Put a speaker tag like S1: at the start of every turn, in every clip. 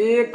S1: 1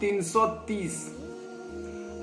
S1: 330।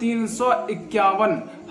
S1: 351।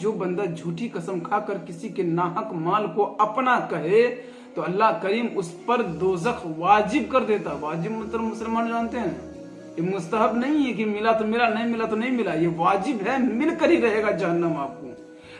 S1: جو بندہ جھوٹی قسم کھا کر کسی کے ناحق مال کو اپنا کہے تو اللہ کریم اس پر دوزخ واجب کر دیتا. واجب مطلب مسلمان جانتے ہیں یہ مستحب نہیں ہے کہ ملا تو ملا, نہیں ملا تو نہیں ملا, یہ واجب ہے, مل کر ہی رہے گا جہنم آپ کو.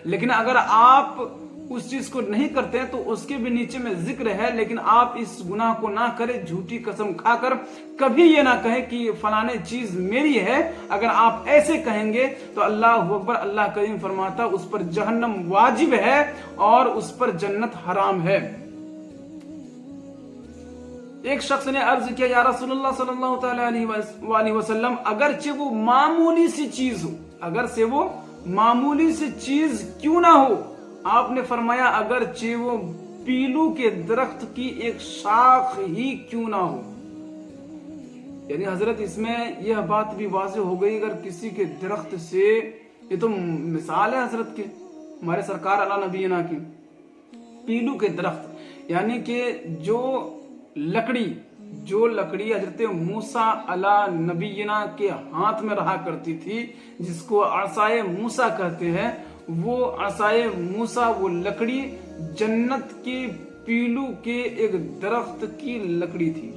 S1: لیکن اگر آپ اس چیز کو نہیں کرتے ہیں تو اس کے بھی نیچے میں ذکر ہے, لیکن آپ اس گناہ کو نہ کریں. جھوٹی قسم کھا کر کبھی یہ نہ کہیں کہ فلانے چیز میری ہے. اگر آپ ایسے کہیں گے تو اللہ اکبر, اللہ کریم فرماتا اس پر جہنم واجب ہے اور اس پر جنت حرام ہے. ایک شخص نے عرض کیا یا رسول اللہ صلی اللہ تعالی علیہ وسلم, اگرچہ وہ معمولی سی چیز ہو, اگر سے وہ معمولی سی چیز کیوں نہ ہو, آپ نے فرمایا اگرچہ وہ پیلو کے درخت کی ایک شاخ ہی کیوں نہ ہو. یعنی حضرت اس میں یہ بات بھی واضح ہو گئی, اگر کسی کے درخت سے, یہ تو مثال ہے حضرت کے ہمارے سرکار علی نبینا کی, پیلو کے درخت یعنی کہ جو لکڑی حضرت موسیٰ علی نبینا کے ہاتھ میں رہا کرتی تھی, جس کو عصائے موسیٰ کہتے ہیں, وہ عصائے موسیٰ, وہ لکڑی جنت کے پیلو کے ایک درخت کی لکڑی تھی.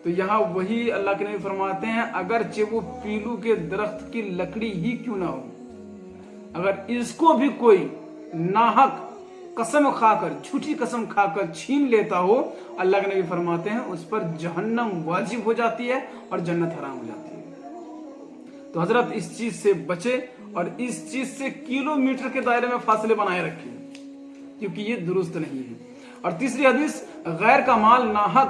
S1: تو یہاں وہی اللہ کے نبی فرماتے ہیں اگرچہ وہ پیلو کے درخت کی لکڑی ہی کیوں نہ ہو, اگر اس کو بھی کوئی ناحق قسم کھا کر, جھوٹی قسم کھا کر چھین لیتا ہو, اللہ کے نبی فرماتے ہیں اس پر جہنم واجب ہو جاتی ہے اور جنت حرام ہو جاتی ہے. تو حضرت اس چیز سے بچے اور اس چیز سے کلومیٹر کے دائرے میں فاصلے بنائے رکھیں, کیونکہ یہ درست نہیں ہے. اور تیسری حدیث, غیر کا مال ناحق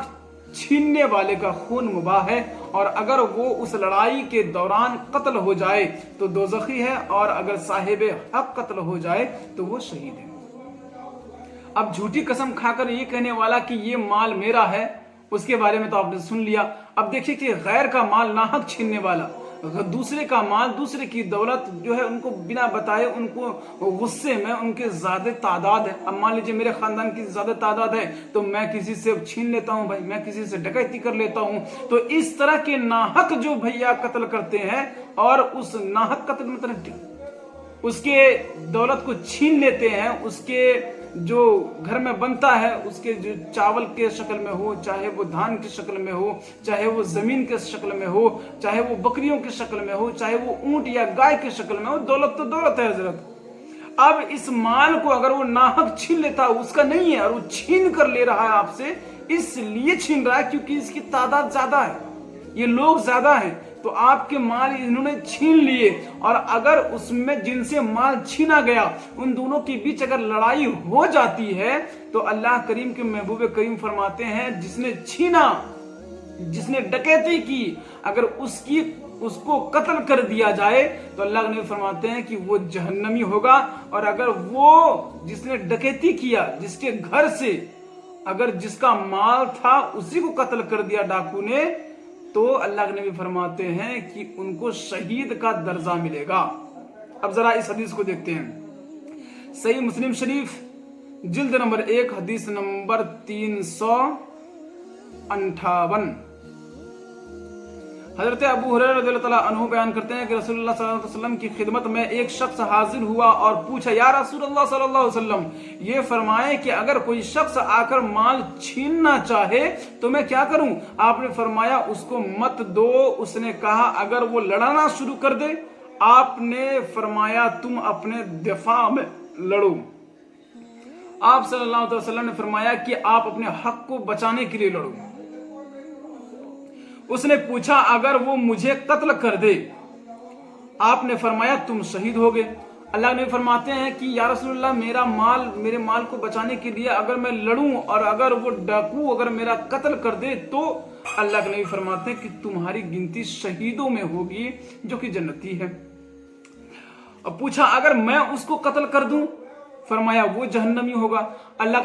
S1: چھیننے والے کا خون مباح ہے, اور اگر وہ اس لڑائی کے دوران قتل ہو جائے تو دوزخی ہے, اور اگر صاحب حق قتل ہو جائے تو وہ شہید ہے. اب جھوٹی قسم کھا کر یہ کہنے والا کہ یہ مال میرا ہے, اس کے بارے میں تو آپ نے سن لیا. اب دیکھیے کہ غیر کا مال ناحق چھیننے والا, دوسرے کا مال, دوسرے کی دولت جو ہے ان کو بنا بتائے ان کو غصے میں, ان کے زیادہ تعداد ہے. اب مان لیجیے میرے خاندان کی زیادہ تعداد ہے تو میں کسی سے چھین لیتا ہوں بھائی, میں کسی سے ڈکیتی کر لیتا ہوں. تو اس طرح کے ناحق جو بھیا قتل کرتے ہیں اور اس ناحق قتل مطلب اس کے دولت کو چھین لیتے ہیں, اس کے جو گھر میں بنتا ہے اس کے جو چاول کے شکل میں ہو, چاہے وہ دھان کی شکل میں ہو, چاہے وہ زمین کے شکل میں ہو, چاہے وہ بکریوں کی شکل میں ہو, چاہے وہ اونٹ یا گائے کی شکل میں ہو, دولت تو دولت ہے حضرت. اب اس مال کو اگر وہ ناحق چھین لیتا, اس کا نہیں ہے, اور وہ چھین کر لے رہا ہے آپ سے, اس لیے چھین رہا ہے کیونکہ اس کی تعداد زیادہ ہے, یہ لوگ زیادہ ہیں, تو آپ کے مال انہوں نے چھین لیے. اور اگر اس میں جن سے مال چھینا گیا ان دونوں کے بیچ اگر لڑائی ہو جاتی ہے تو اللہ کریم کے محبوب کریم فرماتے ہیں جس نے چھینا, جس نے ڈکیتی کی, اگر اس کو قتل کر دیا جائے تو اللہ کے نبی فرماتے ہیں کہ وہ جہنمی ہوگا. اور اگر وہ جس نے ڈکیتی کیا, جس کے گھر سے اگر جس کا مال تھا اسی کو قتل کر دیا ڈاکو نے, تو اللہ کے نبی فرماتے ہیں کہ ان کو شہید کا درجہ ملے گا. اب ذرا اس حدیث کو دیکھتے ہیں. صحیح مسلم شریف جلد نمبر 1 حدیث نمبر 358. حضرت ابو ہریرہ رضی اللہ تعالیٰ عنہ بیان کرتے ہیں کہ رسول اللہ صلی اللہ علیہ وسلم کی خدمت میں ایک شخص حاضر ہوا اور پوچھا, یا رسول اللہ صلی اللہ علیہ وسلم, یہ فرمائے کہ اگر کوئی شخص آ کر مال چھیننا چاہے تو میں کیا کروں؟ آپ نے فرمایا اس کو مت دو. اس نے کہا اگر وہ لڑنا شروع کر دے؟ آپ نے فرمایا تم اپنے دفاع میں لڑو. آپ صلی اللہ علیہ وسلم نے فرمایا کہ آپ اپنے حق کو بچانے کے لیے لڑو. اس نے پوچھا اگر وہ مجھے قتل کر دے؟ آپ نے فرمایا تم شہید ہوگے. اللہ نے فرماتے ہیں کہ یا رسول اللہ میرے مال کو بچانے کے لیے اگر میں لڑوں اور اگر وہ ڈاکو اگر میرا قتل کر دے تو اللہ کے نبی فرماتے ہیں کہ تمہاری گنتی شہیدوں میں ہوگی جو کہ جنتی ہے. اب پوچھا اگر میں اس کو قتل کر دوں؟ فرمایا وہ جہنمی ہوگا. اللہ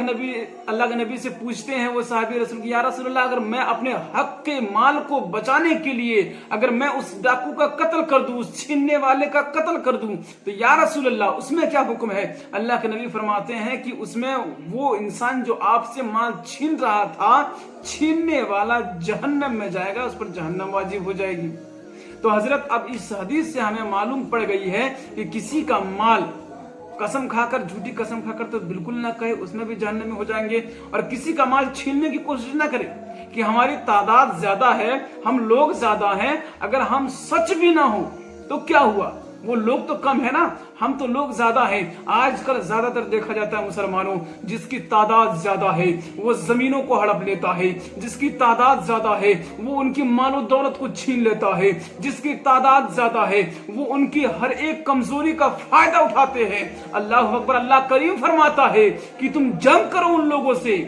S1: کے نبی سے پوچھتے ہیں وہ صحابی رسول کی, یا رسول اللہ اگر میں اپنے حق کے مال کو بچانے کے لیے اگر میں اس ڈاکو کا قتل کر دوں, اس چھیننے والے کا قتل کر دوں تو یا رسول اللہ اس میں کیا حکم ہے؟ اللہ کے نبی فرماتے ہیں کہ اس میں وہ انسان جو آپ سے مال چھین رہا تھا, چھیننے والا جہنم میں جائے گا, اس پر جہنم واجب ہو جائے گی. تو حضرت اب اس حدیث سے ہمیں معلوم پڑ گئی ہے کہ کسی کا مال قسم کھا کر، جھوٹی قسم کھا کر تو بالکل نہ کہے، اس میں بھی جہنم میں ہو جائیں گے. اور کسی کا مال چھیننے کی کوشش نہ کرے کہ ہماری تعداد زیادہ ہے، ہم لوگ زیادہ ہیں، اگر ہم سچ بھی نہ ہو تو کیا ہوا، وہ لوگ تو کم ہے نا، ہم تو لوگ زیادہ ہیں. آج کل زیادہ تر دیکھا جاتا ہے مسلمانوں، جس کی تعداد زیادہ ہے وہ زمینوں کو ہڑپ لیتا ہے، جس کی تعداد زیادہ ہے وہ ان کی مال و دولت کو چھین لیتا ہے، جس کی تعداد زیادہ ہے وہ ان کی ہر ایک کمزوری کا فائدہ اٹھاتے ہیں. اللہ اکبر. اللہ کریم فرماتا ہے کہ تم جنگ کرو ان لوگوں سے.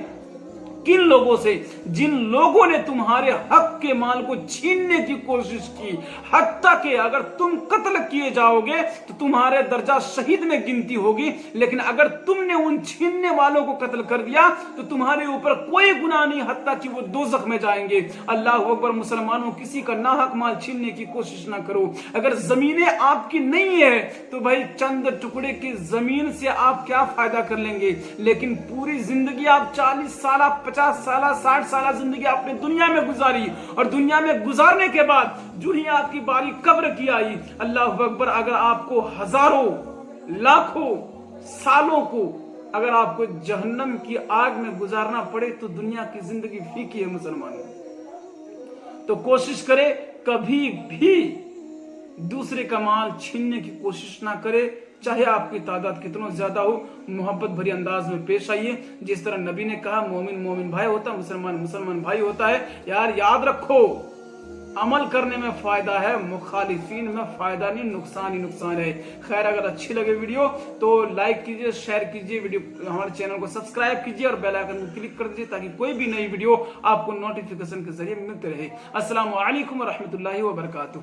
S1: کن لوگوں سے؟ جن لوگوں نے تمہارے حق کے مال کو چھیننے کی کوشش کی، حتیٰ کہ اگر تم قتل کیے جاؤ گے تو تمہارے درجہ شہید میں گنتی ہوگی، لیکن اگر تم نے ان چھیننے والوں کو قتل کر دیا تو تمہارے اوپر کوئی گناہ نہیں، حتیٰ کہ وہ دوزخ میں جائیں گے. اللہ اکبر. مسلمانوں، کسی کا ناحق مال چھیننے کی کوشش نہ کرو. اگر زمینیں آپ کی نہیں ہے تو بھائی چند ٹکڑے کی زمین سے آپ کیا فائدہ کر لیں گے، لیکن پوری زندگی آپ 40 سالہ 50 سالہ 60 سالہ زندگی آپ نے دنیا میں گزاری، اور دنیا میں گزارنے کے بعد جو ہی آپ کی باری قبر کی آئی، اللہ اکبر، اگر آپ کو ہزاروں لاکھوں سالوں کو اگر آپ کو جہنم کی آگ میں گزارنا پڑے تو دنیا کی زندگی پھیکی ہے مسلمانوں. تو کوشش کرے کبھی بھی دوسرے کا مال چھیننے کی کوشش نہ کرے، چاہے آپ کی تعداد کتنا زیادہ ہو. محبت بھری انداز میں پیش آئیے، جس طرح نبی نے کہا مومن مومن بھائی ہوتا ہے، مسلمان مسلمان بھائی ہوتا ہے. یار یاد رکھو، عمل کرنے میں فائدہ ہے، مخالفین میں فائدہ نہیں، نقصان ہی نقصان ہے. خیر، اگر اچھی لگے ویڈیو تو لائک کیجئے، شیئر کیجئے، ویڈیو ہمارے چینل کو سبسکرائب کیجئے اور بیل آئیکن کو کلک کر دیجئے تاکہ کوئی بھی نئی ویڈیو آپ کو نوٹیفیکیشن کے ذریعے ملتے رہے. السلام علیکم ورحمۃ اللہ وبرکاتہ.